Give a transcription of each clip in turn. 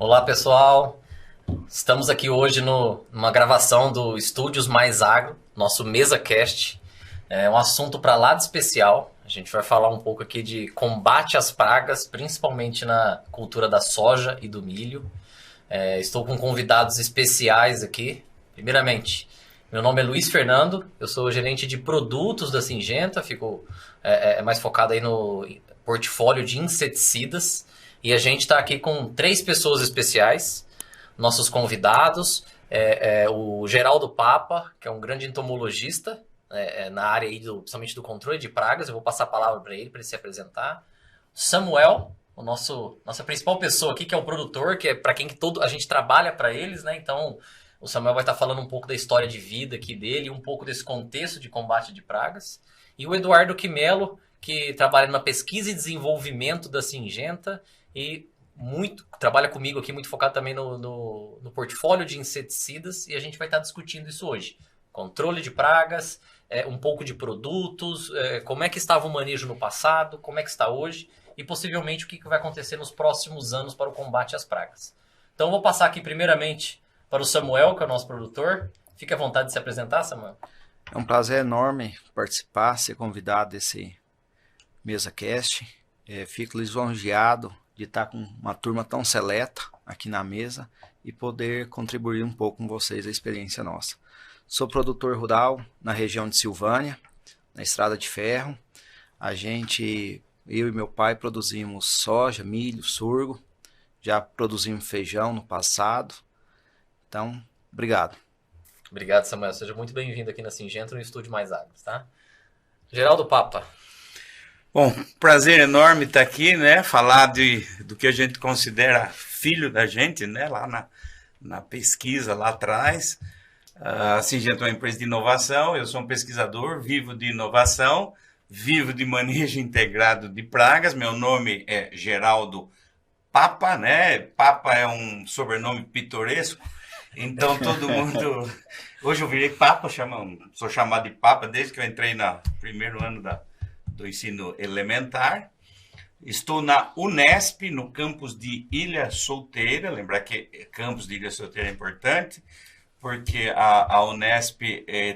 Olá, pessoal. Estamos aqui hoje numa gravação do Estúdios Mais Agro, nosso MesaCast. É um assunto para lá de especial. A gente vai falar um pouco aqui de combate às pragas, principalmente na cultura da soja e do milho. Estou com convidados especiais aqui. Primeiramente, meu nome é Luiz Fernando, eu sou gerente de produtos da Syngenta, fico mais focado aí no portfólio de inseticidas. E a gente está aqui com 3 pessoas especiais, nossos convidados, o Geraldo Papa, que é um grande entomologista na área aí principalmente do controle de pragas. Eu vou passar a palavra para ele se apresentar. Samuel, nossa principal pessoa aqui, que é o produtor, que é para quem a gente trabalha para eles, né? Então, o Samuel vai estar falando um pouco da história de vida aqui dele, um pouco desse contexto de combate de pragas. E o Eduardo Quimelo, que trabalha na pesquisa e desenvolvimento da Syngenta, e trabalha comigo aqui, muito focado também no portfólio de inseticidas, e a gente vai estar discutindo isso hoje. Controle de pragas, um pouco de produtos, como é que estava o manejo no passado, como é que está hoje, e possivelmente o que vai acontecer nos próximos anos para o combate às pragas. Então eu vou passar aqui primeiramente para o Samuel, que é o nosso produtor. Fique à vontade de se apresentar, Samuel. É um prazer enorme participar, ser convidado desse MesaCast. Fico lisonjeado de estar com uma turma tão seleta aqui na mesa e poder contribuir um pouco com vocês a experiência nossa. Sou produtor rural na região de Silvânia, na Estrada de Ferro. Eu e meu pai produzimos soja, milho, sorgo, já produzimos feijão no passado. Então, obrigado. Obrigado, Samuel. Seja muito bem-vindo aqui na Syngenta, no Estúdio Mais Agro, tá? Geraldo Papa. Bom, prazer enorme estar aqui, né? Falar do que a gente considera filho da gente, né? Lá na pesquisa lá atrás. A Syngenta é uma empresa de inovação, eu sou um pesquisador, vivo de inovação, vivo de manejo integrado de pragas. Meu nome é Geraldo Papa, né? Papa é um sobrenome pitoresco, então todo mundo... Hoje eu virei Papa, sou chamado de Papa desde que eu entrei no primeiro ano do ensino elementar. Estou na Unesp, no campus de Ilha Solteira. Lembrar que campus de Ilha Solteira é importante, porque a Unesp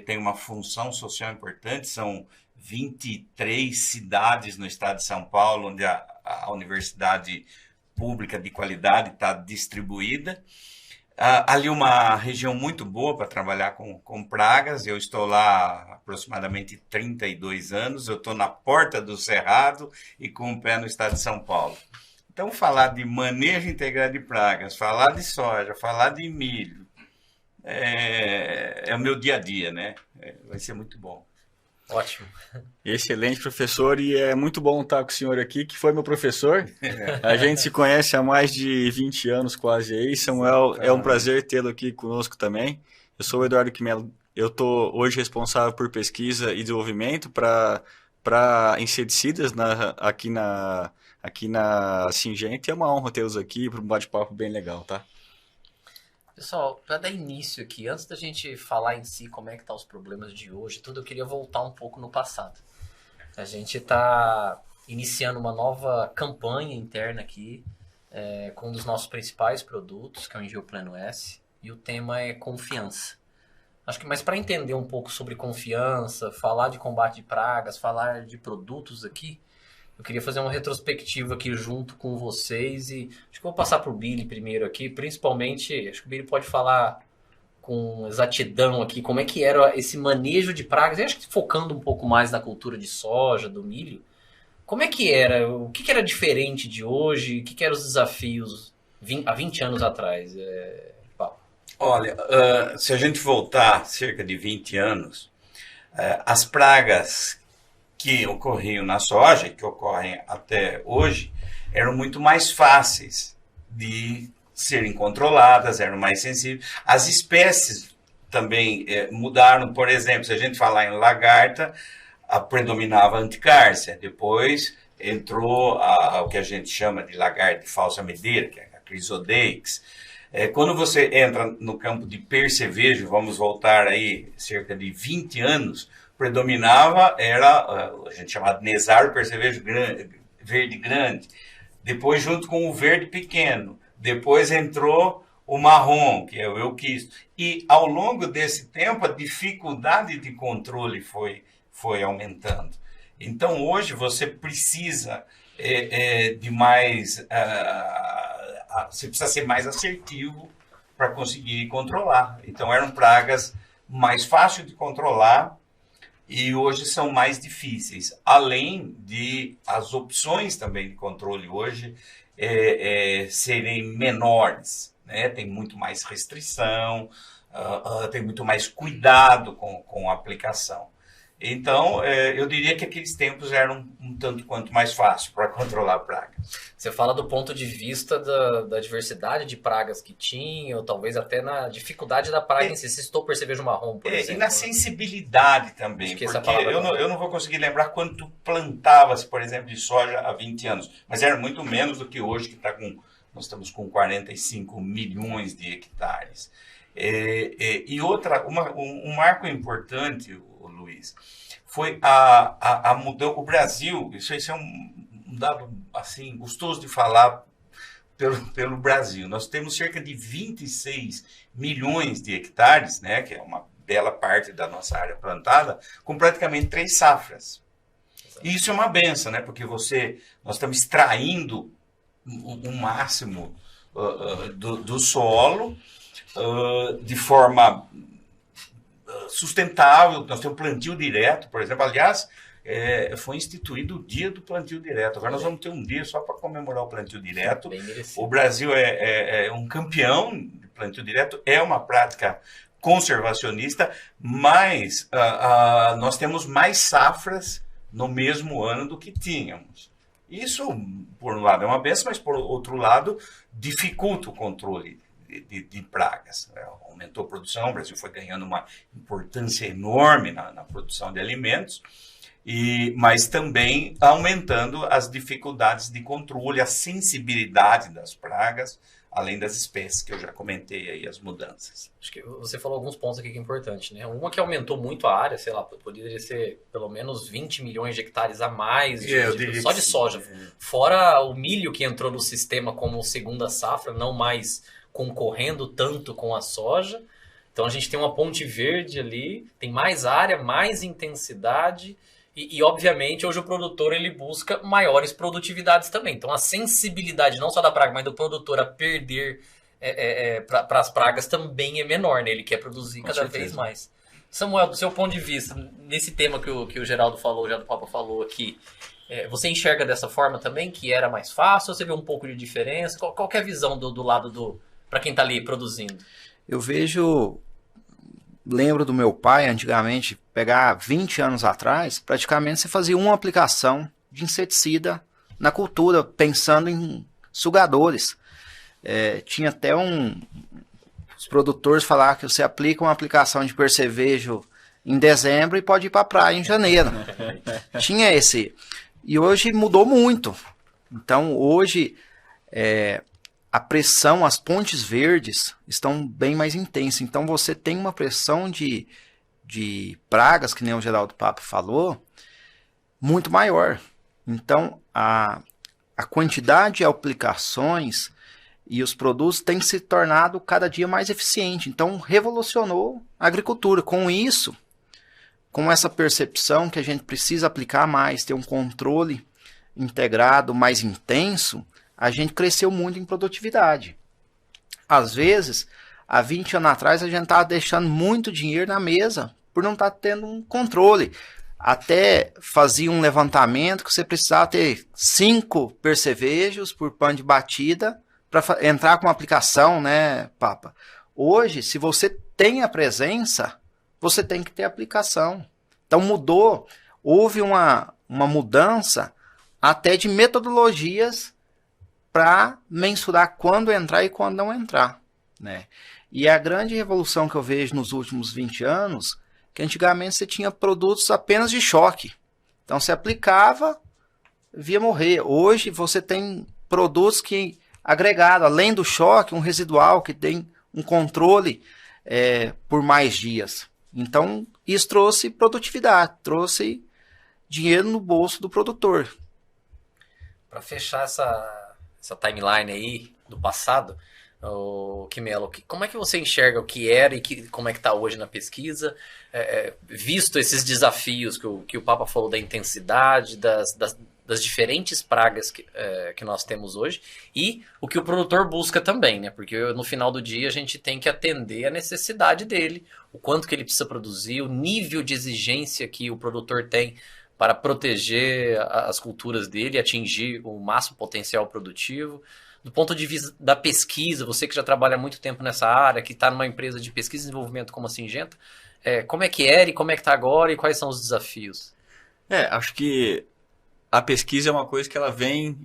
tem uma função social importante. São 23 cidades no estado de São Paulo, onde a universidade pública de qualidade está distribuída. Ali uma região muito boa para trabalhar com pragas. Eu estou lá há aproximadamente 32 anos. Eu estou na porta do Cerrado e com o pé no estado de São Paulo. Então, falar de manejo integrado de pragas, falar de soja, falar de milho, é o meu dia a dia, né? Vai ser muito bom. Ótimo. Excelente, professor, e é muito bom estar com o senhor aqui, que foi meu professor. A gente se conhece há mais de 20 anos quase aí. Samuel, é um prazer tê-lo aqui conosco também. Eu sou o Eduardo Quimelo, eu estou hoje responsável por pesquisa e desenvolvimento para inseticidas aqui na Syngenta, e é uma honra tê-los aqui para um bate-papo bem legal, tá? Pessoal, para dar início aqui, antes da gente falar em si como é que tá os problemas de hoje, eu queria voltar um pouco no passado. A gente está iniciando uma nova campanha interna aqui, com um dos nossos principais produtos, que é o Engioplano S, e o tema é confiança. Acho que, mas para entender um pouco sobre confiança, falar de combate de pragas, falar de produtos aqui, eu queria fazer uma retrospectiva aqui junto com vocês, e acho que eu vou passar para o Billy primeiro aqui, principalmente, acho que o Billy pode falar com exatidão aqui como é que era esse manejo de pragas. Eu acho que focando um pouco mais na cultura de soja, do milho, como é que era, o que era diferente de hoje, o que eram os desafios há 20 anos atrás? Paulo. Olha, se a gente voltar cerca de 20 anos, as pragas que ocorriam na soja, que ocorrem até hoje, eram muito mais fáceis de serem controladas, eram mais sensíveis. As espécies também mudaram. Por exemplo, se a gente falar em lagarta, predominava a anticárcia. Depois entrou o que a gente chama de lagarta de falsa medeira, que é a Chrysodeix. Quando você entra no campo de percevejo, vamos voltar aí cerca de 20 anos, predominava a gente chamava de Nesaro percevejo verde grande. Depois, junto com o verde pequeno, Depois entrou o marrom, que é o euquisto. E ao longo desse tempo, a dificuldade de controle foi aumentando. Então, hoje, você precisa de mais... você precisa ser mais assertivo para conseguir controlar. Então, eram pragas mais fáceis de controlar e hoje são mais difíceis. Além de as opções também de controle hoje serem menores, né? Tem muito mais restrição, tem muito mais cuidado com a aplicação. Então, eu diria que aqueles tempos eram um tanto quanto mais fácil para controlar pragas. Você fala do ponto de vista da diversidade de pragas que tinha, ou talvez até na dificuldade da praga em si. Se citou percevejo marrom, por exemplo. E na sensibilidade também, porque eu eu não vou conseguir lembrar quanto plantava-se, por exemplo, de soja há 20 anos, mas era muito menos do que hoje, que nós estamos com 45 milhões de hectares. E um marco importante, Luiz, foi a mudança. O Brasil, isso é um dado assim, gostoso de falar pelo Brasil. Nós temos cerca de 26 milhões de hectares, né, que é uma bela parte da nossa área plantada, com praticamente 3 safras. E isso é uma benção, né, porque nós estamos extraindo o máximo do solo de forma sustentável. Nós temos plantio direto, por exemplo. Aliás, foi instituído o dia do plantio direto. Agora nós vamos ter um dia só para comemorar o plantio direto. O Brasil é um campeão de plantio direto, é uma prática conservacionista, mas nós temos mais safras no mesmo ano do que tínhamos. Isso, por um lado, é uma benção, mas, por outro lado, dificulta o controle de pragas. Aumentou a produção, o Brasil foi ganhando uma importância enorme na produção de alimentos, mas também aumentando as dificuldades de controle, a sensibilidade das pragas, além das espécies que eu já comentei aí, as mudanças. Acho que você falou alguns pontos aqui que é importante, né? Uma que aumentou muito a área, sei lá, poderia ser pelo menos 20 milhões de hectares a mais só de soja. Fora o milho que entrou no sistema como segunda safra, não mais concorrendo tanto com a soja. Então a gente tem uma ponte verde ali, tem mais área, mais intensidade e obviamente hoje o produtor ele busca maiores produtividades também. Então a sensibilidade não só da praga, mas do produtor a perder para as pragas também é menor, né? Ele quer produzir cada vez mais. Samuel, do seu ponto de vista, nesse tema que o Geraldo falou, o Geraldo Papa falou aqui, você enxerga dessa forma também, que era mais fácil, ou você vê um pouco de diferença? Qual que é a visão do lado para quem está ali produzindo? Eu lembro do meu pai, antigamente, pegar 20 anos atrás, praticamente você fazia uma aplicação de inseticida na cultura, pensando em sugadores. Tinha até os produtores falavam que você aplica uma aplicação de percevejo em dezembro e pode ir para a praia em janeiro. Tinha esse. E hoje mudou muito. Então, hoje, a pressão, as pontes verdes estão bem mais intensas. Então, você tem uma pressão de pragas, que nem o Geraldo Papa falou, muito maior. Então, a quantidade de aplicações e os produtos têm se tornado cada dia mais eficiente. Então, revolucionou a agricultura. Com isso, com essa percepção que a gente precisa aplicar mais, ter um controle integrado mais intenso, a gente cresceu muito em produtividade. Às vezes, há 20 anos atrás, a gente estava deixando muito dinheiro na mesa por não estar tendo um controle. Até fazia um levantamento que você precisava ter 5 percevejos por pano de batida para entrar com uma aplicação, né, Papa? Hoje, se você tem a presença, você tem que ter aplicação. Então mudou, houve uma mudança até de metodologias para mensurar quando entrar e quando não entrar, né? E a grande revolução que eu vejo nos últimos 20 anos, que antigamente você tinha produtos apenas de choque. Então você aplicava, via morrer. Hoje você tem produtos que agregado, além do choque, um residual que tem um controle por mais dias. Então, isso trouxe produtividade, trouxe dinheiro no bolso do produtor. Para fechar essa timeline aí, do passado, o Quimelo, como é que você enxerga o que era e como é que está hoje na pesquisa, visto esses desafios que o Papa falou da intensidade, das diferentes pragas que nós temos hoje, e o que o produtor busca também, né? Porque no final do dia a gente tem que atender a necessidade dele, o quanto que ele precisa produzir, o nível de exigência que o produtor tem para proteger as culturas dele, atingir o máximo potencial produtivo. Do ponto de vista da pesquisa, você que já trabalha há muito tempo nessa área, que está numa empresa de pesquisa e desenvolvimento como a Syngenta, como é que era e como é que está agora e quais são os desafios? Acho que a pesquisa é uma coisa que ela vem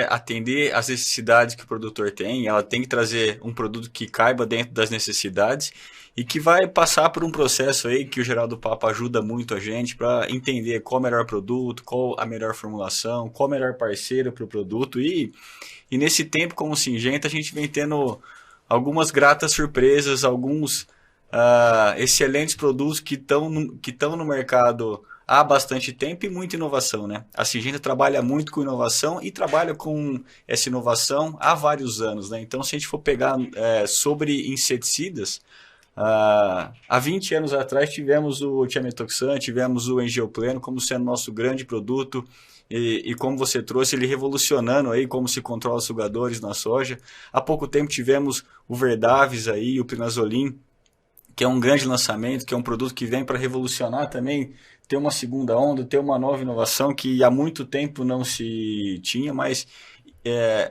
atender às necessidades que o produtor tem, ela tem que trazer um produto que caiba dentro das necessidades e que vai passar por um processo aí que o Geraldo Papa ajuda muito a gente para entender qual o melhor produto, qual a melhor formulação, qual o melhor parceiro para o produto e nesse tempo como Syngenta a gente vem tendo algumas gratas surpresas, alguns excelentes produtos que estão no mercado há bastante tempo e muita inovação, né? A Syngenta trabalha muito com inovação e trabalha com essa inovação há vários anos, né? Então, se a gente for pegar sobre inseticidas, há 20 anos atrás tivemos o Thiamethoxam, tivemos o Engiopleno como sendo nosso grande produto e como você trouxe, ele revolucionando aí como se controla sugadores na soja. Há pouco tempo tivemos o Verdavis aí, o Pinazolim, que é um grande lançamento, que é um produto que vem para revolucionar também, ter uma segunda onda, ter uma nova inovação que há muito tempo não se tinha, mas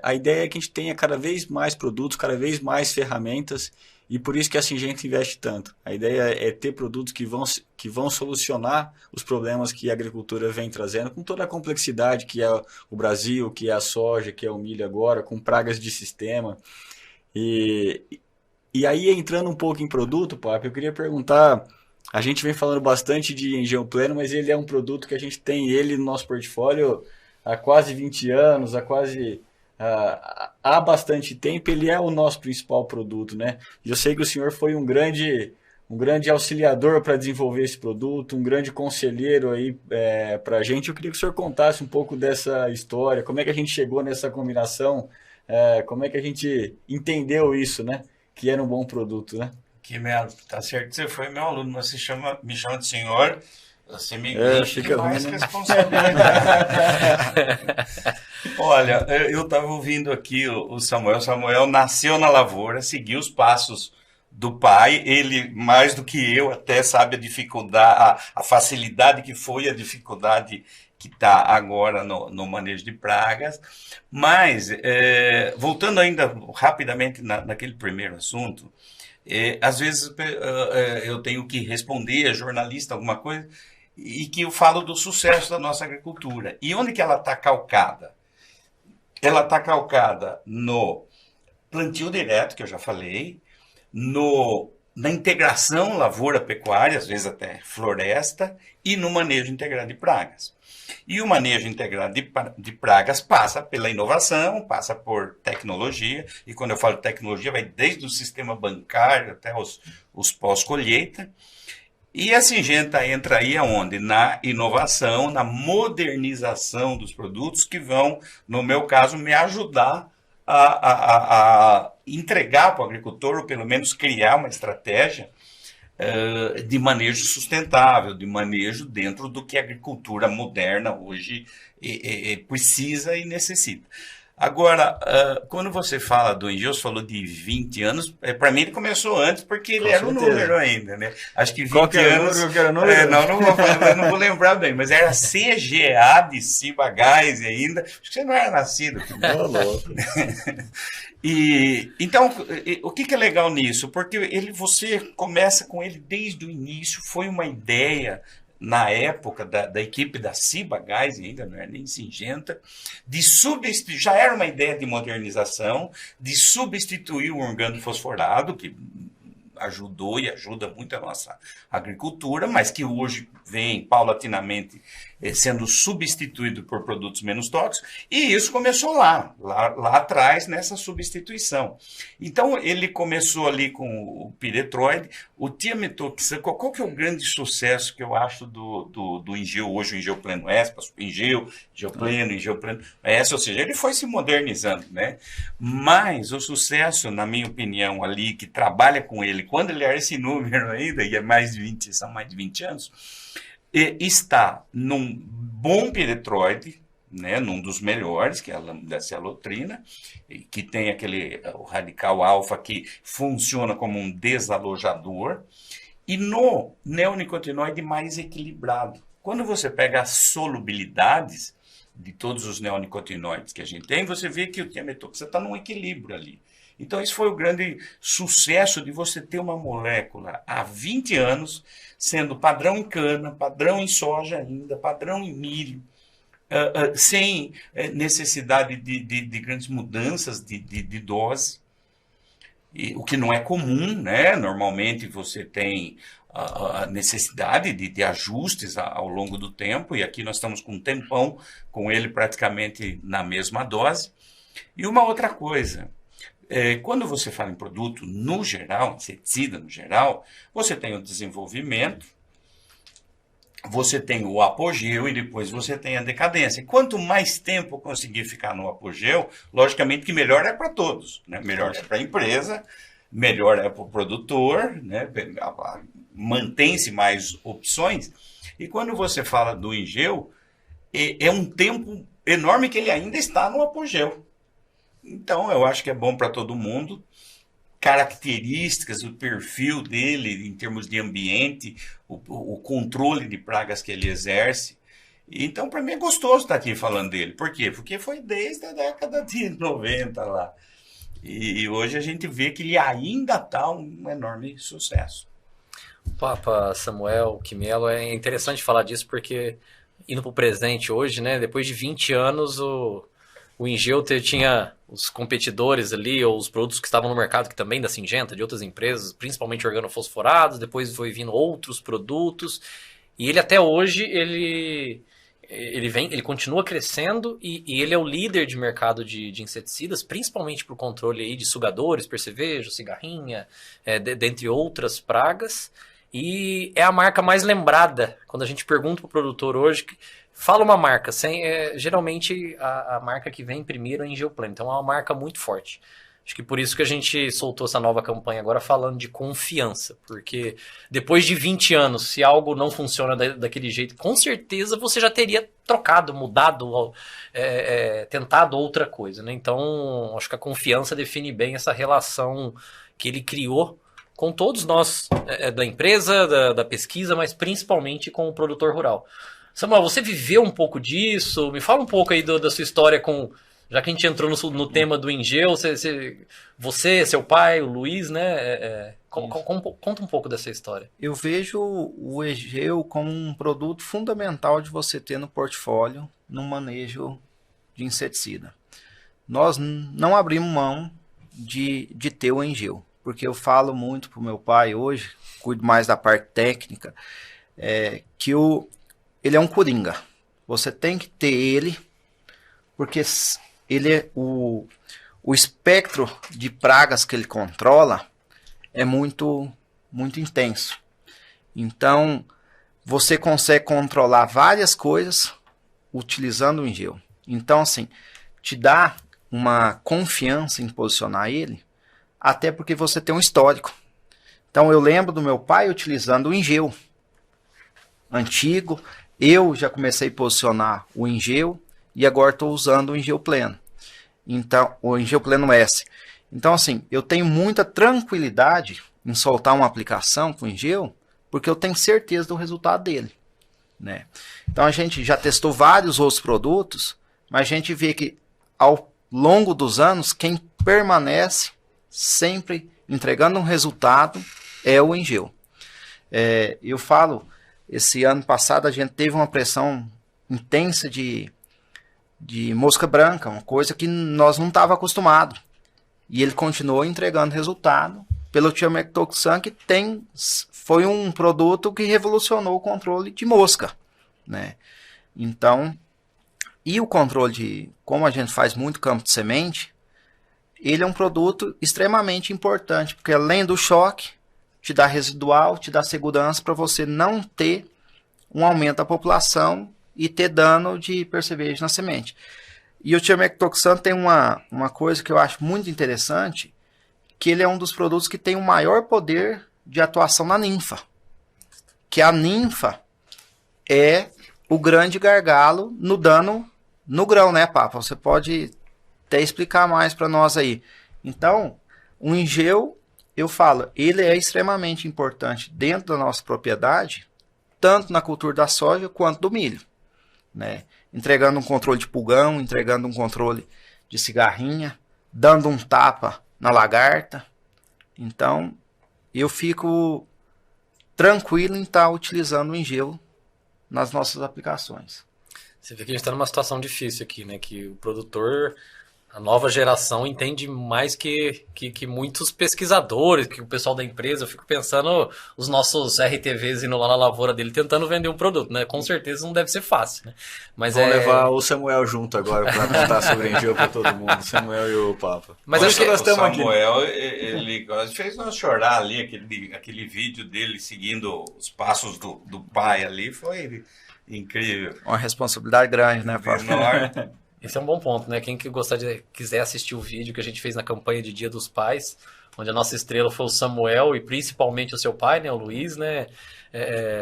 a ideia é que a gente tenha cada vez mais produtos, cada vez mais ferramentas, e por isso que a Syngenta investe tanto. A ideia é ter produtos que vão solucionar os problemas que a agricultura vem trazendo, com toda a complexidade que é o Brasil, que é a soja, que é o milho agora, com pragas de sistema. E aí, entrando um pouco em produto, Papo, eu queria perguntar, a gente vem falando bastante de Engiopleno, mas ele é um produto que a gente tem ele no nosso portfólio há quase 20 anos, há bastante tempo, ele é o nosso principal produto, né? E eu sei que o senhor foi um grande auxiliador para desenvolver esse produto, um grande conselheiro aí para a gente. Eu queria que o senhor contasse um pouco dessa história, como é que a gente chegou nessa combinação, como é que a gente entendeu isso, né? Que era um bom produto, né? Quimelo, tá certo que você foi meu aluno, mas me chama de senhor, você me enche fica mais ruim, né? responsabilidade. Olha, eu estava ouvindo aqui o Samuel. O Samuel nasceu na lavoura, seguiu os passos do pai. Ele, mais do que eu, até sabe a dificuldade, a facilidade que foi, a dificuldade que está agora no manejo de pragas. Mas, voltando ainda rapidamente naquele primeiro assunto, às vezes eu tenho que responder a jornalista alguma coisa e que eu falo do sucesso da nossa agricultura. E onde que ela está calcada? Ela está calcada no plantio direto, que eu já falei, na integração lavoura-pecuária, às vezes até floresta, e no manejo integrado de pragas. E o manejo integrado de pragas passa pela inovação, passa por tecnologia, e quando eu falo tecnologia, vai desde o sistema bancário até os pós-colheita. E a Syngenta entra aí aonde? Na inovação, na modernização dos produtos que vão, no meu caso, me ajudar a entregar para o agricultor, ou pelo menos criar uma estratégia de manejo sustentável, de manejo dentro do que a agricultura moderna hoje precisa e necessita. Agora, quando você fala do Engiopleno, falou de 20 anos, para mim ele começou antes, porque ele era um número ainda, né? Acho que 20 anos... Não vou lembrar bem, mas era CGA de Ciba-Gás ainda. Acho que você não era nascido. Tô louco. Então, o que é legal nisso? Porque você começa com ele desde o início, foi uma ideia na época da equipe da Ciba-Gás, ainda não era nem Syngenta, já era uma ideia de modernização, de substituir o organofosforado, que ajudou e ajuda muito a nossa agricultura, mas que hoje vem paulatinamente sendo substituído por produtos menos tóxicos, e isso começou lá atrás, nessa substituição. Então, ele começou ali com o piretroide, o tiametoxam. Qual que é o grande sucesso que eu acho do Ingeo hoje, o Ingeo Pleno S, passou para Ingeo Pleno S, ou seja, ele foi se modernizando, né? Mas o sucesso, na minha opinião, ali, que trabalha com ele, quando ele era esse número ainda, e são mais de 20 anos, está num bom piretroide, né, num dos melhores, que é da cialotrina, que tem o radical alfa que funciona como um desalojador, e no neonicotinoide mais equilibrado. Quando você pega as solubilidades de todos os neonicotinoides que a gente tem, você vê que o tiametoxam está num equilíbrio ali. Então, esse foi o grande sucesso de você ter uma molécula há 20 anos, sendo padrão em cana, padrão em soja ainda, padrão em milho, sem necessidade de grandes mudanças de dose, o que não é comum, né? Normalmente você tem a necessidade de ajustes ao longo do tempo, e aqui nós estamos com um tempão com ele praticamente na mesma dose. E uma outra coisa, quando você fala em produto no geral, inseticida no geral, você tem o desenvolvimento, você tem o apogeu e depois você tem a decadência. E quanto mais tempo eu conseguir ficar no apogeu, logicamente que melhor é para todos, né? Melhor é para a empresa, melhor é para o produtor, né? Mantém-se mais opções. E quando você fala do Ingeo, é um tempo enorme que ele ainda está no apogeu. Então, eu acho que é bom para todo mundo. Características, o perfil dele em termos de ambiente, o controle de pragas que ele exerce. Então, para mim é gostoso estar aqui falando dele. Por quê? Porque foi desde a década de 90 lá. E hoje a gente vê que ele ainda está um enorme sucesso. Papa, Samuel, Quimelo, é interessante falar disso porque, indo para o presente hoje, né, depois de 20 anos, o Ingeo tinha os competidores ali, ou os produtos que estavam no mercado, que também da Syngenta, de outras empresas, principalmente organofosforados, depois foi vindo outros produtos, e ele até hoje, ele continua crescendo, e ele é o líder de mercado de inseticidas, principalmente para o controle aí de sugadores, percevejo, cigarrinha, dentre outras pragas, e é a marca mais lembrada, quando a gente pergunta para o produtor hoje, fala uma marca, geralmente a marca que vem primeiro é a Ingeo Pleno, então é uma marca muito forte. Acho que por isso que a gente soltou essa nova campanha agora falando de confiança, porque depois de 20 anos, se algo não funciona daquele jeito, com certeza você já teria trocado, mudado, tentado outra coisa, né? Então, acho que a confiança define bem essa relação que ele criou com todos nós, da empresa, da pesquisa, mas principalmente com o produtor rural. Samuel, você viveu um pouco disso? Me fala um pouco aí da sua história com... Já que a gente entrou no tema do Ingeo, você, seu pai, o Luiz, né? Conta um pouco dessa história. Eu vejo o Ingeo como um produto fundamental de você ter no portfólio no manejo de inseticida. Nós não abrimos mão de ter o Ingeo, porque eu falo muito para o meu pai hoje, cuido mais da parte técnica, que ele é um coringa. Você tem que ter ele, porque ele é o espectro de pragas que ele controla é muito, muito intenso. Então, você consegue controlar várias coisas utilizando o Ingeo. Então, assim, te dá uma confiança em posicionar ele, até porque você tem um histórico. Então, eu lembro do meu pai utilizando o Ingeo antigo. Eu já comecei a posicionar o Ingeo e agora estou usando o Ingeo Pleno. Então, o Ingeo Pleno S. Então, assim, eu tenho muita tranquilidade em soltar uma aplicação com o Ingeo, porque eu tenho certeza do resultado dele, né? Então, a gente já testou vários outros produtos, mas a gente vê que ao longo dos anos, quem permanece sempre entregando um resultado é o Ingeo. Eu falo, esse ano passado a gente teve uma pressão intensa de mosca branca, uma coisa que nós não estávamos acostumados. E ele continuou entregando resultado pelo tiametoxam, que foi um produto que revolucionou o controle de mosca, né? Então, e o controle de, como a gente faz muito campo de semente, ele é um produto extremamente importante, porque além do choque, te dá residual, te dá segurança para você não ter um aumento da população e ter dano de percevejo na semente. E o tiametoxan tem uma coisa que eu acho muito interessante, que ele é um dos produtos que tem o maior poder de atuação na ninfa. Que a ninfa é o grande gargalo no dano no grão, né, Papa? Você pode até explicar mais para nós aí. Então, o Ingeu, eu falo, ele é extremamente importante dentro da nossa propriedade, tanto na cultura da soja quanto do milho, né? Entregando um controle de pulgão, entregando um controle de cigarrinha, dando um tapa na lagarta. Então, eu fico tranquilo em estar utilizando o Ingeu nas nossas aplicações. Você vê que a gente está numa situação difícil aqui, né? Que o produtor, a nova geração, entende mais que muitos pesquisadores, que o pessoal da empresa. Eu fico pensando os nossos RTVs indo lá na lavoura dele tentando vender um produto, né? Com certeza não deve ser fácil, né? Mas vamos levar o Samuel junto agora para contar sobre Ingeu para todo mundo. O Samuel e o Papa. Mas acho que nós estamos aqui. O Samuel, ele fez nós chorar ali, aquele vídeo dele seguindo os passos do pai ali, foi incrível. Uma responsabilidade grande, né, Papa? Esse é um bom ponto, né? Quem quiser assistir o vídeo que a gente fez na campanha de Dia dos Pais, onde a nossa estrela foi o Samuel e principalmente o seu pai, né, o Luiz, né?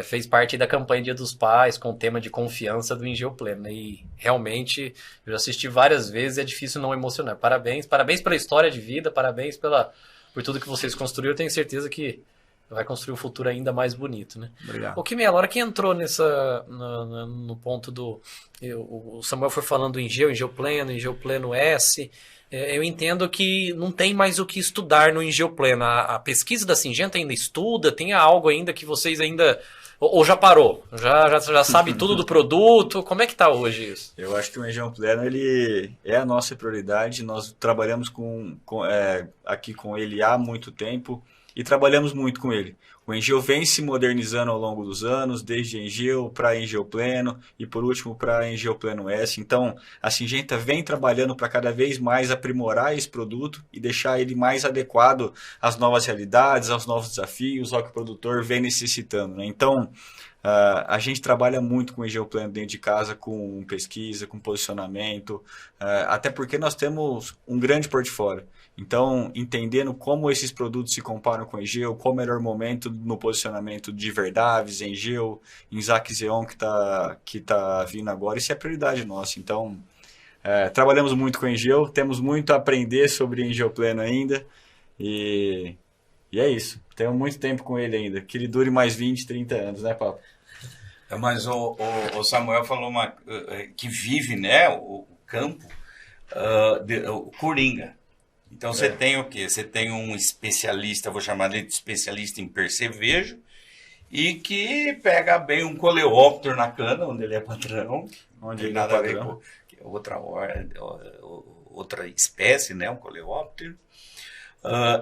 Fez parte da campanha Dia dos Pais com o tema de confiança do Ingeu Pleno, né? E realmente eu já assisti várias vezes e é difícil não emocionar. Parabéns pela história de vida, parabéns por tudo que vocês construíram. Eu tenho certeza que vai construir um futuro ainda mais bonito, né? Obrigado. O Kimela, a hora que entrou no ponto do... O Samuel foi falando do Ingeu Pleno S. Eu entendo que não tem mais o que estudar no Ingeu Pleno. A pesquisa da Syngenta ainda estuda? Tem algo ainda que vocês ainda... Ou já parou? Já sabe tudo do produto? Como é que está hoje isso? Eu acho que o Ingeu Pleno ele é a nossa prioridade. Nós trabalhamos aqui com ele há muito tempo. E trabalhamos muito com ele. O Ingeu vem se modernizando ao longo dos anos, desde Ingeu para Ingeu Pleno e por último para Ingeu Pleno S. Então a Syngenta vem trabalhando para cada vez mais aprimorar esse produto e deixar ele mais adequado às novas realidades, aos novos desafios, ao que o produtor vem necessitando, né? Então a gente trabalha muito com o Ingeu Pleno dentro de casa, com pesquisa, com posicionamento, até porque nós temos um grande portfólio. Então, entendendo como esses produtos se comparam com o Ingeu, qual o melhor momento no posicionamento de Verdaves, Ingeu, Inzac Zeon que tá vindo agora, isso é prioridade nossa. Então, trabalhamos muito com o Ingeu, temos muito a aprender sobre Ingeu Pleno ainda e é isso. Temos muito tempo com ele ainda, que ele dure mais 20, 30 anos, né, Paulo? Mas o Samuel falou que vive, né, o campo, o Coringa. Então você tem o quê? Você tem um especialista, vou chamar ele de especialista em percevejo, e que pega bem um coleóptero na cana, onde ele é patrão, onde tem ele nada é a ver padrão. com outra espécie, né, um coleóptero.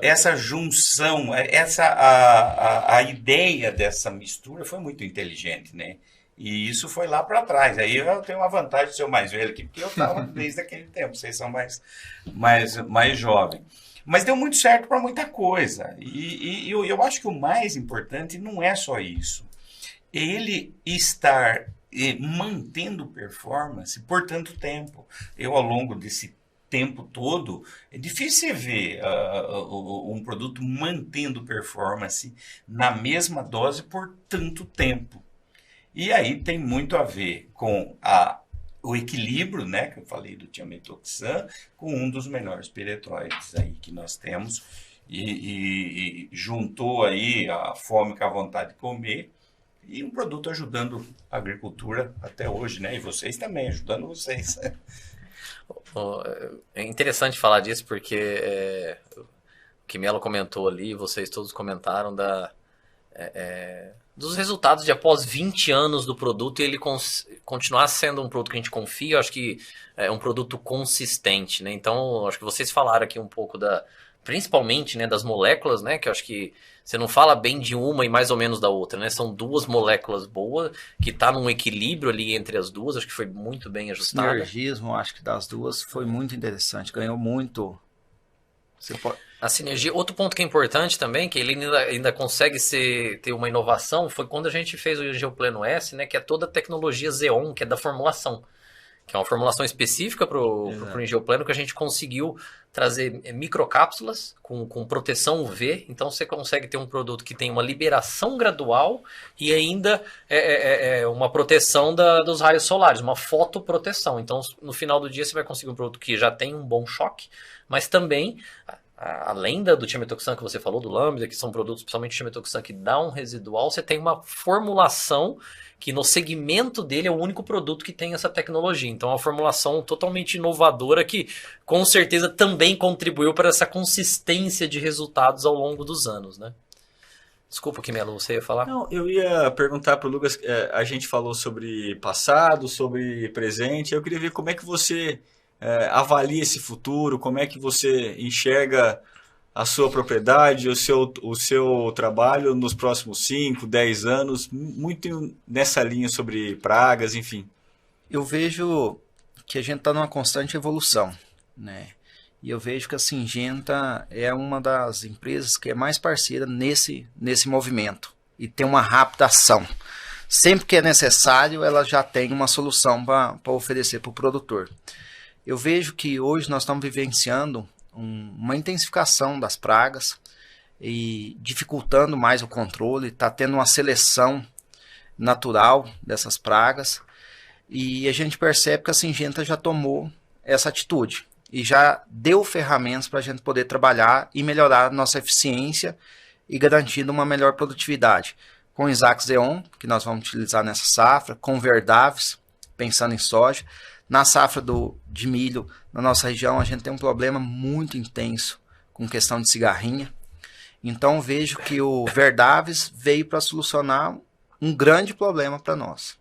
Essa junção, a ideia dessa mistura foi muito inteligente, né? E isso foi lá para trás. Aí eu tenho uma vantagem de ser o mais velho aqui, porque eu estava desde aquele tempo. Vocês são mais jovens. Mas deu muito certo para muita coisa. E eu acho que o mais importante não é só isso. Ele estar mantendo performance por tanto tempo. Eu, ao longo desse tempo todo, é difícil ver um produto mantendo performance na mesma dose por tanto tempo. E aí tem muito a ver com o equilíbrio, né, que eu falei do tiametoxan, com um dos melhores piretroides aí que nós temos, e juntou aí a fome com a vontade de comer, e um produto ajudando a agricultura até hoje, né, e vocês também, ajudando vocês. É interessante falar disso, porque o Kimela comentou ali, vocês todos comentaram dos resultados de após 20 anos do produto e ele continuar sendo um produto que a gente confia. Eu acho que é um produto consistente, né? Então, acho que vocês falaram aqui um pouco da principalmente, né, das moléculas, né, que eu acho que você não fala bem de uma e mais ou menos da outra, né? São duas moléculas boas, que tá num equilíbrio ali entre as duas, acho que foi muito bem O ajustado. sinergismo, acho que das duas foi muito interessante, ganhou muito. A sinergia, outro ponto que é importante também, que ele ainda consegue ter uma inovação, foi quando a gente fez o Engeoplano S, né, que é toda a tecnologia Xeon, que é da formulação, que é uma formulação específica para o Engeoplano, que a gente conseguiu trazer microcápsulas com proteção UV, então você consegue ter um produto que tem uma liberação gradual e ainda uma proteção dos raios solares, uma fotoproteção. Então, no final do dia, você vai conseguir um produto que já tem um bom choque, mas também, além do tiametoxan que você falou, do Lambda, que são produtos, principalmente o tiametoxan, que dá um residual, você tem uma formulação que no segmento dele é o único produto que tem essa tecnologia. Então é uma formulação totalmente inovadora que com certeza também contribuiu para essa consistência de resultados ao longo dos anos, né? Desculpa, Quimelo, você ia falar? Não, eu ia perguntar para o Lucas, a gente falou sobre passado, sobre presente, eu queria ver como é que você avalia esse futuro, como é que você enxerga a sua propriedade, o seu trabalho nos próximos 5, 10 anos, muito nessa linha sobre pragas, enfim. Eu vejo que a gente está numa constante evolução, né? E eu vejo que a Syngenta é uma das empresas que é mais parceira nesse movimento e tem uma rápida ação. Sempre que é necessário, ela já tem uma solução para oferecer para o produtor. Eu vejo que hoje nós estamos vivenciando uma intensificação das pragas e dificultando mais o controle, está tendo uma seleção natural dessas pragas e a gente percebe que a Syngenta já tomou essa atitude e já deu ferramentas para a gente poder trabalhar e melhorar a nossa eficiência e garantindo uma melhor produtividade. Com o Isaac Xeon, que nós vamos utilizar nessa safra, com Verdavis, pensando em soja. Na safra de milho, na nossa região, a gente tem um problema muito intenso com questão de cigarrinha. Então, vejo que o Verdavis veio para solucionar um grande problema para nós.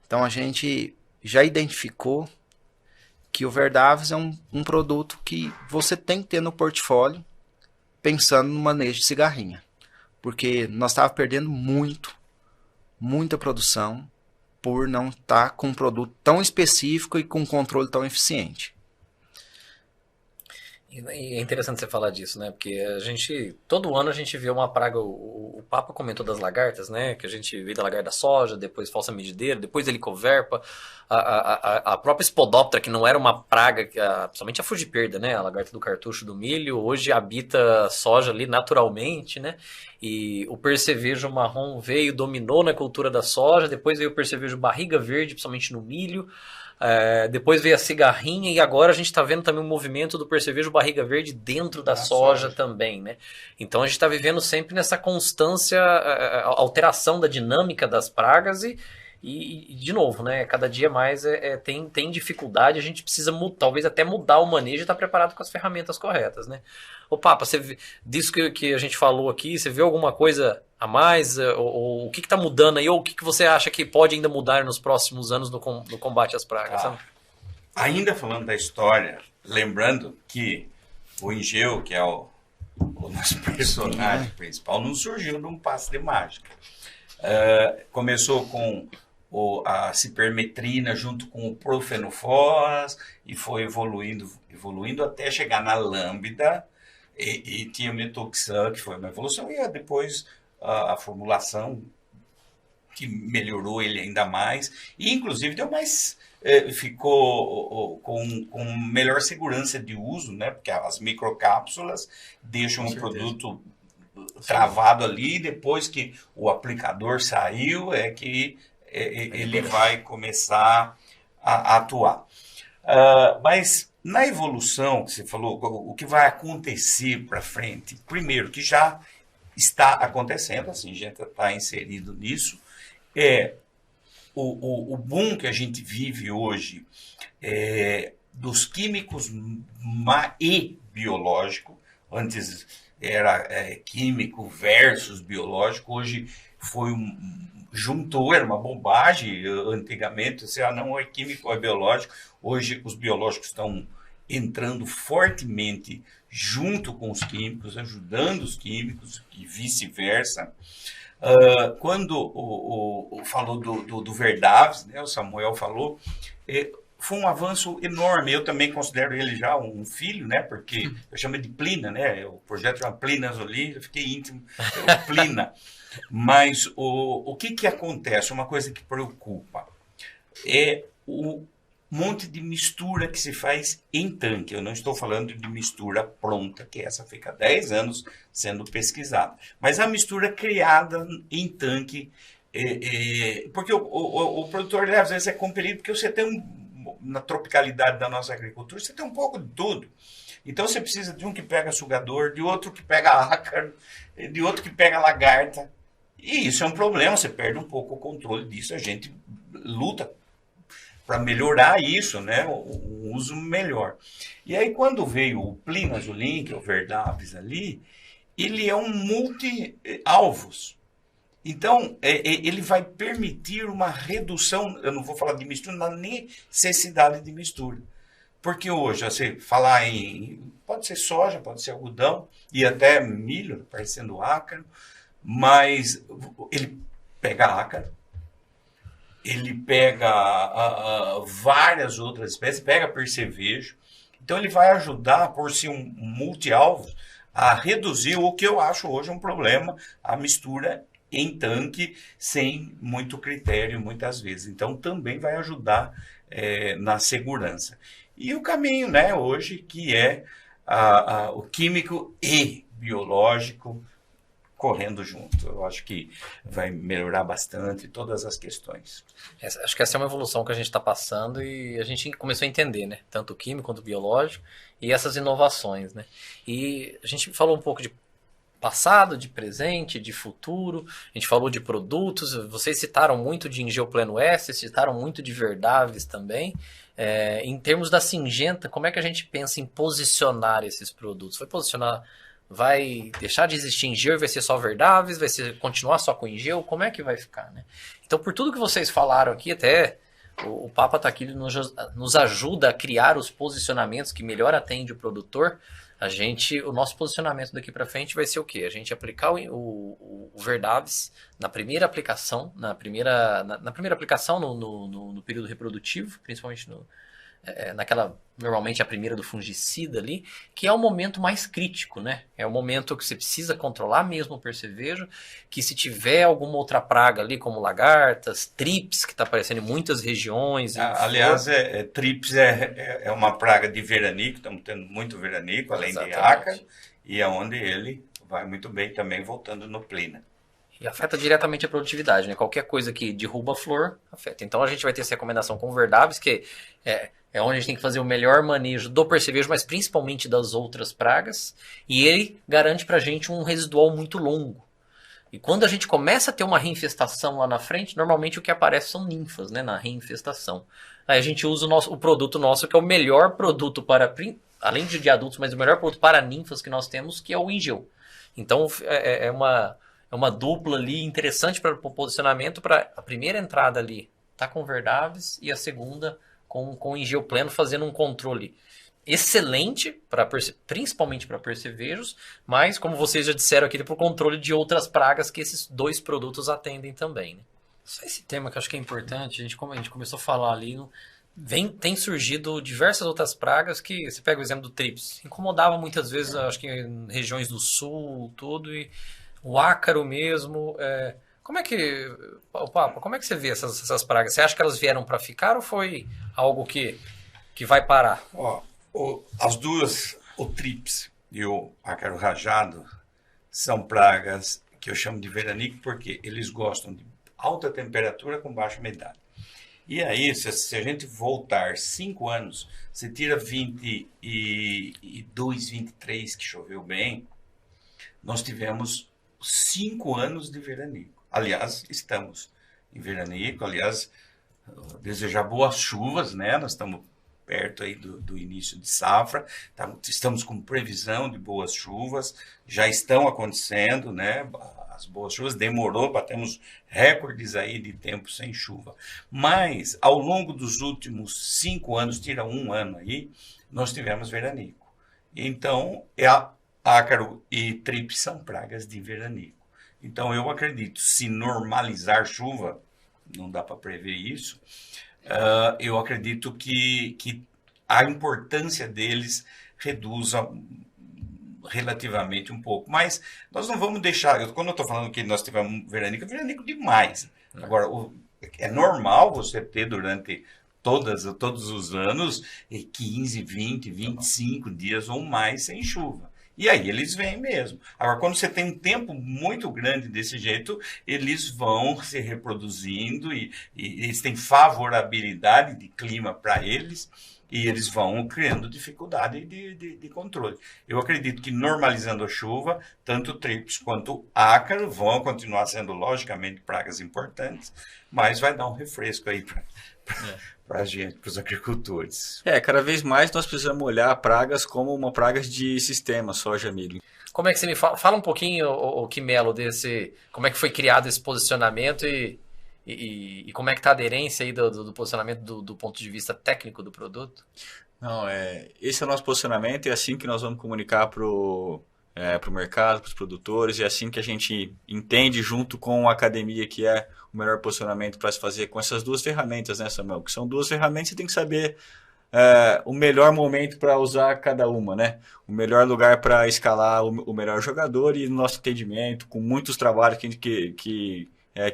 Então, a gente já identificou que o Verdavis é um produto que você tem que ter no portfólio pensando no manejo de cigarrinha. Porque nós estávamos perdendo muita produção, por não estar com um produto tão específico e com um controle tão eficiente. E é interessante você falar disso, né? Porque todo ano a gente vê uma praga, o Papa comentou das lagartas, né? Que a gente vê da lagarta da soja, depois falsa medideira, depois helicoverpa, a própria Spodoptera, que não era uma praga, principalmente a fugiperda, né? A lagarta do cartucho do milho, hoje habita a soja ali naturalmente, né? E o percevejo marrom dominou na cultura da soja, depois veio o percevejo barriga verde, principalmente no milho, depois veio a cigarrinha e agora a gente está vendo também o movimento do percevejo barriga verde dentro da soja também, né? Então a gente está vivendo sempre nessa constância, alteração da dinâmica das pragas e de novo, né? Cada dia mais tem dificuldade, a gente precisa talvez até mudar o manejo e estar preparado com as ferramentas corretas, né? Ô Papa, disso que a gente falou aqui, você vê alguma coisa a mais? Ou o que está mudando aí? Ou o que você acha que pode ainda mudar nos próximos anos no combate às pragas? Ainda falando da história, lembrando que o Engeu, que é o nosso personagem principal, não surgiu de um passe de mágica. Começou com a cipermetrina junto com o profenofos e foi evoluindo até chegar na lambda e tiametoxan, que foi uma evolução, e depois a formulação que melhorou ele ainda mais e inclusive deu mais, ficou com melhor segurança de uso, né? Porque as microcápsulas deixam um produto travado ali, e depois que o aplicador saiu é que ele vai começar a atuar. Mas na evolução que você falou, o que vai acontecer para frente, primeiro que já está acontecendo, assim, a gente está inserido nisso, o boom que a gente vive hoje dos químicos e biológico. Antes era químico versus biológico, hoje juntou, era uma bobagem antigamente, não é químico ou é biológico. Hoje os biológicos estão entrando fortemente junto com os químicos, ajudando os químicos e vice-versa. Quando falou do Verdaves, né, o Samuel falou, foi um avanço enorme. Eu também considero ele já um filho, né, porque eu chamo de Plina, né, o projeto chama Plina Zolin, eu fiquei íntimo, Plina. Mas o que acontece? Uma coisa que preocupa é o monte de mistura que se faz em tanque. Eu não estou falando de mistura pronta, que essa fica há 10 anos sendo pesquisada. Mas a mistura criada em tanque, porque o produtor às vezes é compelido, porque você tem, na tropicalidade da nossa agricultura, você tem um pouco de tudo. Então você precisa de um que pega sugador, de outro que pega ácaro, de outro que pega lagarta. E isso é um problema, você perde um pouco o controle disso. A gente luta para melhorar isso, né? Um uso melhor. E aí, quando veio o Plinazulin, que é o Verdaves ali, ele é um multi-alvos. Então, ele vai permitir uma redução, eu não vou falar de mistura, na necessidade de mistura. Porque hoje, você falar pode ser soja, pode ser algodão, e até milho, parecendo ácaro, mas ele pega ácaro, ele pega várias outras espécies, pega percevejo. Então ele vai ajudar, por ser um multi-alvo, a reduzir o que eu acho hoje um problema, a mistura em tanque sem muito critério, muitas vezes. Então também vai ajudar na segurança. E o caminho, né, hoje, que é o químico e biológico correndo junto. Eu acho que vai melhorar bastante todas as questões. Acho que essa é uma evolução que a gente está passando e a gente começou a entender, né? Tanto o químico quanto o biológico e essas inovações, né? E a gente falou um pouco de passado, de presente, de futuro. A gente falou de produtos. Vocês citaram muito de Engeoplano S, citaram muito de Verdaves também. Em termos da Syngenta, como é que a gente pensa em posicionar esses produtos? Vai deixar de existir Engeo e vai ser só Verdaves? Vai continuar só com Engeo? Como é que vai ficar, né? Então, por tudo que vocês falaram aqui, até o Papa está aqui, nos ajuda a criar os posicionamentos que melhor atende o produtor. O nosso posicionamento daqui para frente vai ser o quê? A gente aplicar o Verdaves na primeira aplicação, na primeira aplicação no período reprodutivo, principalmente normalmente a primeira do fungicida ali, que é o momento mais crítico, né? É o momento que você precisa controlar mesmo o percevejo, que se tiver alguma outra praga ali, como lagartas, trips, que está aparecendo em muitas regiões. Aliás, trips é uma praga de veranico, estamos tendo muito veranico, além de ácaro, e é onde ele vai muito bem também, voltando no Plina. E afeta diretamente a produtividade, né? Qualquer coisa que derruba a flor, afeta. Então a gente vai ter essa recomendação com o Verdaves, que é onde a gente tem que fazer o melhor manejo do percevejo, mas principalmente das outras pragas. E ele garante pra gente um residual muito longo. E quando a gente começa a ter uma reinfestação lá na frente, normalmente o que aparece são ninfas, né? Na reinfestação. Aí a gente usa o produto nosso, que é o melhor produto além de adultos, mas o melhor produto para ninfas que nós temos, que é o Engeo. Então é uma dupla ali interessante para o posicionamento, para a primeira entrada ali tá com Verdaves e a segunda com o Engeoplano, fazendo um controle excelente, principalmente para percevejos, mas como vocês já disseram aqui, para o controle de outras pragas que esses dois produtos atendem também, né? Só esse tema que eu acho que é importante, como a gente começou a falar ali, tem surgido diversas outras pragas que, você pega o exemplo do trips, incomodava muitas vezes, acho que em regiões do sul, tudo, e o ácaro mesmo. Como é que você vê essas pragas? Você acha que elas vieram para ficar ou foi algo que vai parar? As duas, o trips e o ácaro rajado, são pragas que eu chamo de veranico porque eles gostam de alta temperatura com baixa umidade. E aí, se a gente voltar 5 anos, você tira 22, 23 que choveu bem, nós tivemos 5 anos de veranico. Aliás, estamos em veranico. Aliás, desejar boas chuvas, né? Nós estamos perto aí do início de safra. Estamos com previsão de boas chuvas. Já estão acontecendo, né? As boas chuvas. Demorou, batemos recordes aí de tempo sem chuva. Mas, ao longo dos últimos 5 anos, tira 1 ano aí, nós tivemos veranico. Então, ácaro e trips são pragas de veranico. Então, eu acredito, se normalizar chuva, não dá para prever isso, eu acredito que a importância deles reduza relativamente um pouco. Mas nós não vamos deixar, quando eu estou falando que nós tivemos veranico, é veranico demais. Agora, é normal você ter durante todos os anos 15, 20, 25 dias ou mais sem chuva. E aí eles vêm mesmo. Agora, quando você tem um tempo muito grande desse jeito, eles vão se reproduzindo e eles têm favorabilidade de clima para eles e eles vão criando dificuldade de controle. Eu acredito que normalizando a chuva, tanto trips quanto ácaro vão continuar sendo, logicamente, pragas importantes, mas vai dar um refresco aí para a gente, para os agricultores. Cada vez mais nós precisamos olhar pragas como uma pragas de sistema, soja, milho. Como é que você me fala um pouquinho, o Quimelo, como é que foi criado esse posicionamento e como é que está a aderência aí do posicionamento do ponto de vista técnico do produto? Não, esse é o nosso posicionamento e é assim que nós vamos comunicar para o mercado, para os produtores, é assim que a gente entende junto com a academia que é o melhor posicionamento para se fazer com essas duas ferramentas, né, Samuel? Que são duas ferramentas, você tem que saber o melhor momento para usar cada uma, né? O melhor lugar para escalar o melhor jogador e nosso entendimento, com muitos trabalhos que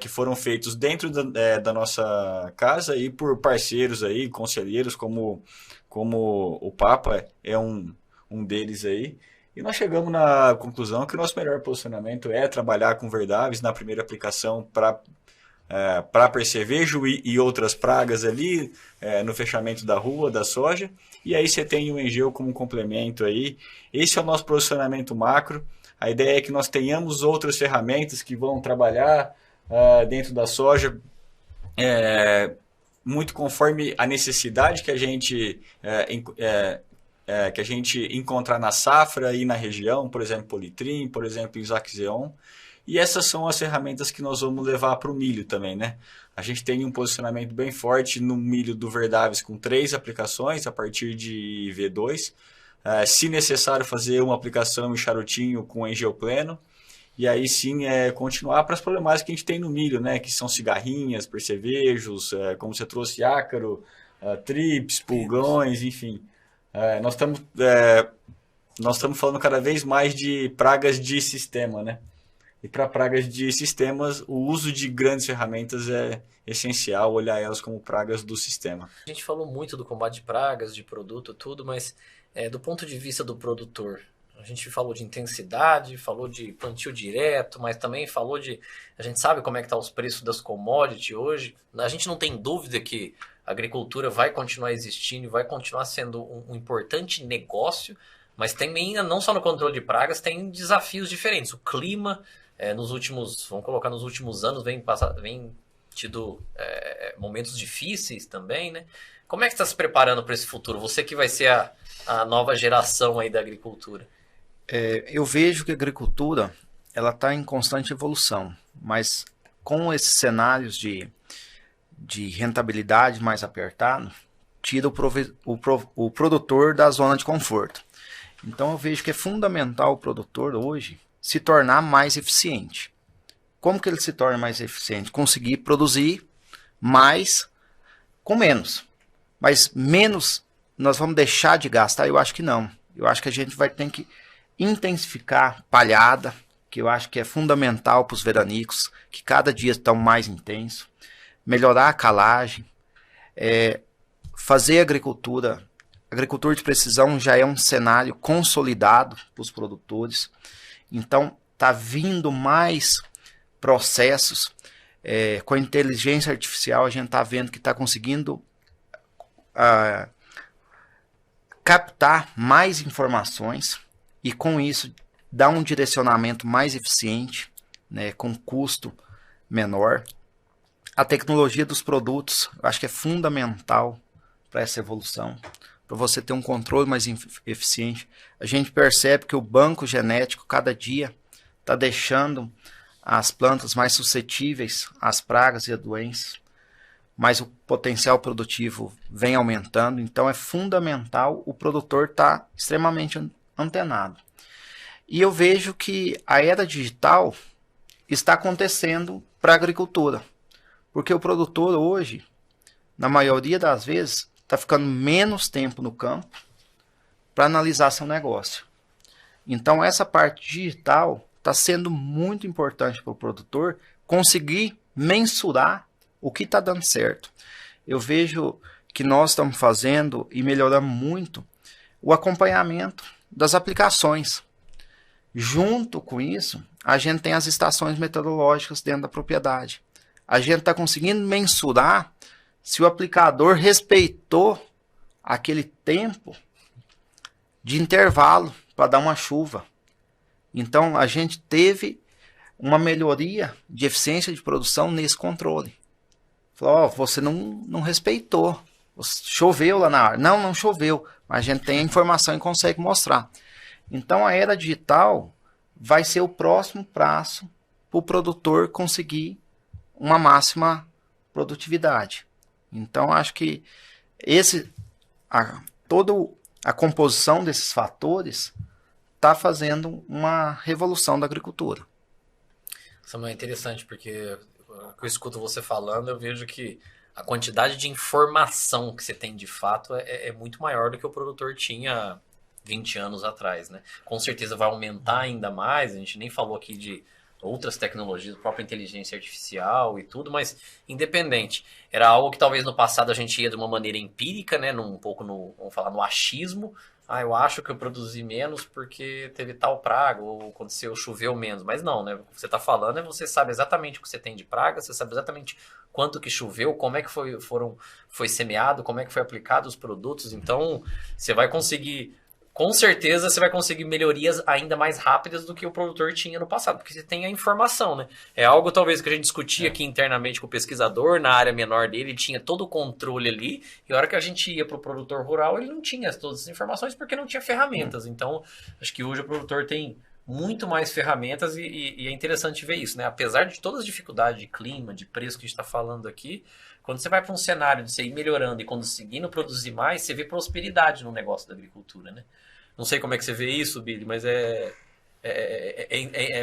foram feitos dentro da nossa casa e por parceiros aí, conselheiros, como o Papa é um deles aí. E nós chegamos na conclusão que o nosso melhor posicionamento é trabalhar com verdáveis na primeira aplicação para percevejo e outras pragas ali no fechamento da rua, da soja. E aí você tem o Engeu como um complemento aí. Esse é o nosso posicionamento macro. A ideia é que nós tenhamos outras ferramentas que vão trabalhar dentro da soja muito conforme a necessidade que a gente encontrar na safra e na região, por exemplo, Politrim, por exemplo, Isaac Zeon. E essas são as ferramentas que nós vamos levar para o milho também, né? A gente tem um posicionamento bem forte no milho do Verdaves com 3 aplicações a partir de V2. Se necessário, fazer uma aplicação em charutinho com Engeu pleno. E aí sim continuar para as problemáticas que a gente tem no milho, né? Que são cigarrinhas, percevejos, como você trouxe, ácaro, trips, pulgões, enfim. Nós estamos falando cada vez mais de pragas de sistema, né? E para pragas de sistemas, o uso de grandes ferramentas é essencial, olhar elas como pragas do sistema. A gente falou muito do combate de pragas, de produto, tudo, mas do ponto de vista do produtor, a gente falou de intensidade, falou de plantio direto, mas também falou a gente sabe como é que tá os preços das commodities hoje. A gente não tem dúvida que a agricultura vai continuar existindo, vai continuar sendo um importante negócio, mas tem ainda, não só no controle de pragas, tem desafios diferentes. O clima, nos últimos anos, vem tido momentos difíceis também, né? Como é que você está se preparando para esse futuro? Você que vai ser a nova geração aí da agricultura. Eu vejo que a agricultura ela está em constante evolução, mas com esses cenários de rentabilidade mais apertado, tira o produtor da zona de conforto. Então eu vejo que é fundamental o produtor hoje se tornar mais eficiente. Como que ele se torna mais eficiente? Conseguir produzir mais com menos. Mas menos nós vamos deixar de gastar? Eu acho que não. Eu acho que a gente vai ter que intensificar palhada, que eu acho que é fundamental para os veranicos, que cada dia estão mais intensos. Melhorar a calagem, fazer agricultura de precisão já é um cenário consolidado para os produtores. Então, está vindo mais processos. Com a inteligência artificial, a gente está vendo que está conseguindo captar mais informações e, com isso, dar um direcionamento mais eficiente, né, com custo menor. A tecnologia dos produtos, eu acho que é fundamental para essa evolução, para você ter um controle mais eficiente. A gente percebe que o banco genético, cada dia, está deixando as plantas mais suscetíveis às pragas e a doenças, mas o potencial produtivo vem aumentando, então é fundamental o produtor estar extremamente antenado. E eu vejo que a era digital está acontecendo para a agricultura. Porque o produtor hoje, na maioria das vezes, está ficando menos tempo no campo para analisar seu negócio. Então essa parte digital está sendo muito importante para o produtor conseguir mensurar o que está dando certo. Eu vejo que nós estamos fazendo e melhoramos muito o acompanhamento das aplicações. Junto com isso, a gente tem as estações meteorológicas dentro da propriedade. A gente está conseguindo mensurar se o aplicador respeitou aquele tempo de intervalo para dar uma chuva. Então, a gente teve uma melhoria de eficiência de produção nesse controle. Falou, você não respeitou. Choveu lá na área. Não choveu. Mas a gente tem a informação e consegue mostrar. Então, a era digital vai ser o próximo passo para o produtor conseguir uma máxima produtividade. Então, acho que toda a composição desses fatores está fazendo uma revolução da agricultura. Samuel, é interessante, porque eu escuto você falando, eu vejo que a quantidade de informação que você tem de fato é muito maior do que o produtor tinha 20 anos atrás, né? Com certeza vai aumentar ainda mais, a gente nem falou aqui de outras tecnologias, a própria inteligência artificial e tudo, mas independente. Era algo que talvez no passado a gente ia de uma maneira empírica, né? Um pouco vamos falar, no achismo. Eu acho que eu produzi menos porque teve tal praga, ou aconteceu, choveu menos. Mas não, né? O que você está falando você sabe exatamente o que você tem de praga, você sabe exatamente quanto que choveu, como é que foi semeado, como é que foi aplicado os produtos. Então, você vai conseguir... Com certeza você vai conseguir melhorias ainda mais rápidas do que o produtor tinha no passado, porque você tem a informação, né? É algo talvez que a gente discutia aqui internamente com o pesquisador, na área menor dele, ele tinha todo o controle ali, e a hora que a gente ia para o produtor rural, ele não tinha todas as informações porque não tinha ferramentas. Então, acho que hoje o produtor tem muito mais ferramentas e é interessante ver isso, né? Apesar de todas as dificuldades de clima, de preço que a gente está falando aqui, quando você vai para um cenário de você ir melhorando e conseguindo produzir mais, você vê prosperidade no negócio da agricultura, né? Não sei como é que você vê isso, Billy, mas é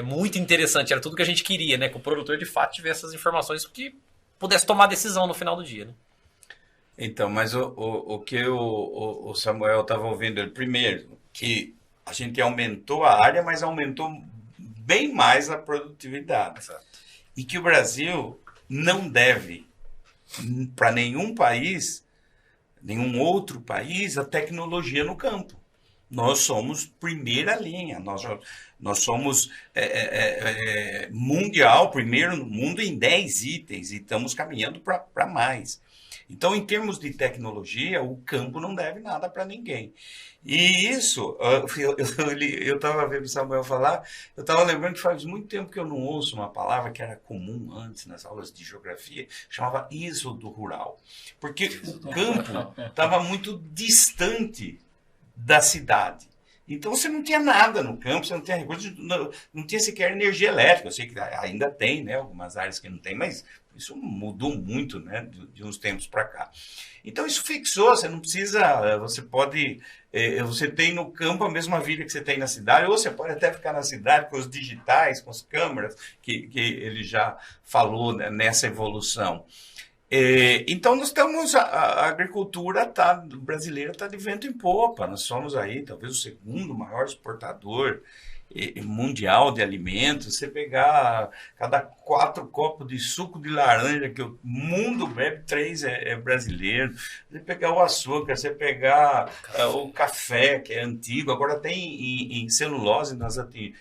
muito interessante. Era tudo que a gente queria, né? Que o produtor, de fato, tivesse essas informações que pudesse tomar decisão no final do dia, né? Então, mas o que o Samuel estava ouvindo, ele, primeiro, que a gente aumentou a área, mas aumentou bem mais a produtividade. Exato. E que o Brasil não deve, para nenhum país, nenhum outro país, a tecnologia no campo. Nós somos primeira linha, nós somos mundial, primeiro no mundo em 10 itens e estamos caminhando para mais. Então, em termos de tecnologia, o campo não deve nada para ninguém. E isso, eu estava vendo o Samuel falar, eu estava lembrando que faz muito tempo que eu não ouço uma palavra que era comum antes nas aulas de geografia, chamava êxodo rural. Porque o campo estava muito distante da cidade. Então você não tinha nada no campo, você não tinha recursos, não tinha sequer energia elétrica. Eu sei que ainda tem, né, algumas áreas que não tem, mas isso mudou muito, né, de uns tempos para cá. Então isso fixou, você não precisa, você tem no campo a mesma vida que você tem na cidade, ou você pode até ficar na cidade com os digitais, com as câmeras, que ele já falou, né, nessa evolução. Então, nós estamos, a agricultura brasileira está de vento em popa. Nós somos aí, talvez, o segundo maior exportador mundial de alimentos. Você pegar cada 4 copos de suco de laranja que o mundo bebe, 3 é brasileiro. Você pegar o açúcar, você pegar o café, que é antigo, agora tem em celulose,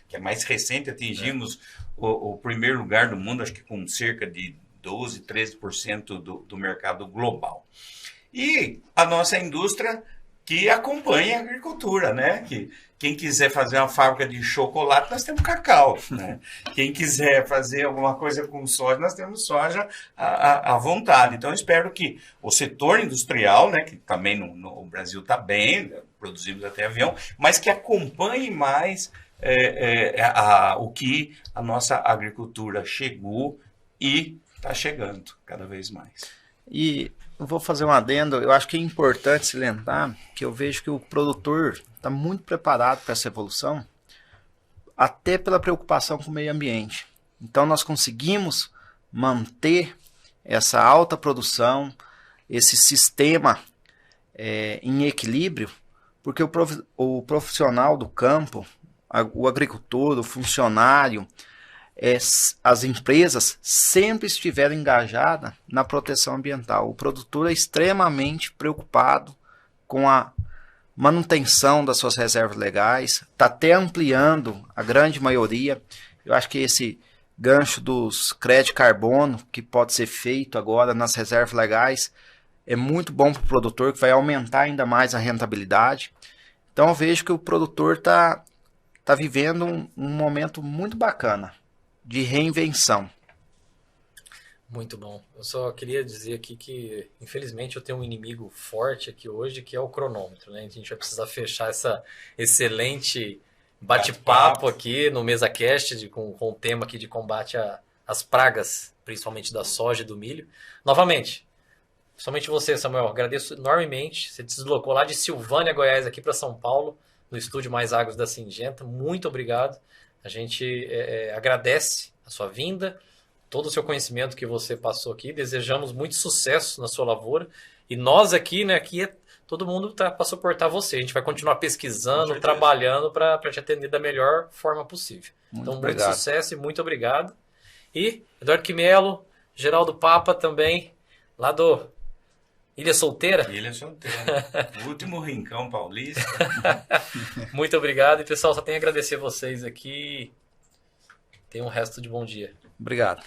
que é mais recente, atingimos o primeiro lugar do mundo, acho que com cerca de 12%, 13% do mercado global. E a nossa indústria que acompanha a agricultura, né? Quem quiser fazer uma fábrica de chocolate, nós temos cacau, né? Quem quiser fazer alguma coisa com soja, nós temos soja à vontade. Então, eu espero que o setor industrial, né, que também no Brasil está bem, produzimos até avião, mas que acompanhe mais o que a nossa agricultura chegou e está chegando cada vez mais. E eu vou fazer um adendo, eu acho que é importante se lembrar que eu vejo que o produtor está muito preparado para essa evolução, até pela preocupação com o meio ambiente. Então nós conseguimos manter essa alta produção, esse sistema em equilíbrio, porque o profissional do campo, o agricultor, o funcionário, as empresas sempre estiveram engajadas na proteção ambiental. O produtor é extremamente preocupado com a manutenção das suas reservas legais, está até ampliando a grande maioria. Eu acho que esse gancho dos créditos carbono, que pode ser feito agora nas reservas legais, é muito bom para o produtor, que vai aumentar ainda mais a rentabilidade. Então eu vejo que o produtor está vivendo um momento muito bacana de reinvenção. Muito bom. Eu só queria dizer aqui que, infelizmente, eu tenho um inimigo forte aqui hoje, que é o cronômetro, né? A gente vai precisar fechar essa excelente bate-papo aqui no MesaCast, com o tema aqui de combate às pragas, principalmente da soja e do milho. Novamente, somente você, Samuel, agradeço enormemente. Você deslocou lá de Silvânia, Goiás, aqui para São Paulo, no estúdio Mais Agros da Syngenta. Muito obrigado. A gente agradece a sua vinda, todo o seu conhecimento que você passou aqui. Desejamos muito sucesso na sua lavoura. E nós aqui, né, todo mundo está para suportar você. A gente vai continuar pesquisando, trabalhando para te atender da melhor forma possível. Então, muito sucesso e muito obrigado. E Eduardo Quimelo, Geraldo Papa também, lá do Ilha Solteira. Ilha Solteira. O último rincão paulista. Muito obrigado. E, pessoal, só tenho a agradecer vocês aqui. Tenham um resto de bom dia. Obrigado.